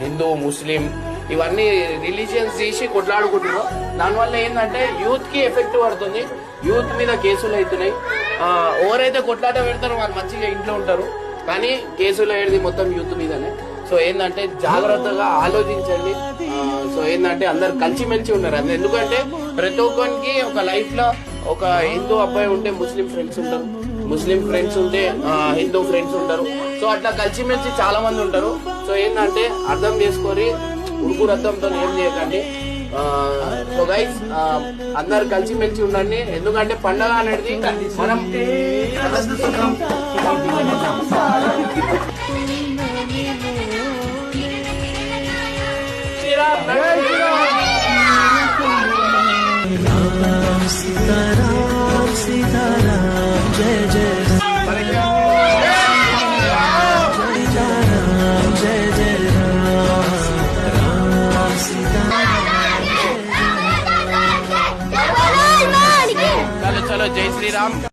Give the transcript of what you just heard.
హిందూ ముస్లిం ఇవన్నీ రిలీజియన్స్ తీసి కొట్లాడుకుంటున్నారు. దానివల్ల ఏంటంటే యూత్ కి ఎఫెక్ట్ పడుతుంది, యూత్ మీద కేసులు అవుతున్నాయి. ఎవరైతే కొట్లాట పెడతారో వాళ్ళు మంచిగా ఇంట్లో ఉంటారు, కానీ కేసులు అయ్యేది మొత్తం యూత్ మీదనే. సో ఏంటంటే జాగ్రత్తగా ఆలోచించండి. సో ఏంటంటే అందరు కలిసిమెలిసి ఉన్నారు. అది ఎందుకంటే ప్రతి ఒక్కరికి ఒక లైఫ్ లో ఒక హిందూ అబ్బాయి ఉంటే ముస్లిం ఫ్రెండ్స్ ఉంటారు, ముస్లిం ఫ్రెండ్స్ ఉంటే హిందూ ఫ్రెండ్స్ ఉంటారు. సో అట్లా కలిసిమెలిసి చాలా మంది ఉంటారు. సో ఏంటంటే అర్థం చేసుకొని ఉడుకు రద్దంతో ఏం చేయకండి. సో గైస్ అందరు కలిసిమెలిసి ఉండండి. ఎందుకంటే పండగ అనేది మనం सीताराम सीताराम जय जय जय जय राम सीताराम चलो चलो जय श्री राम.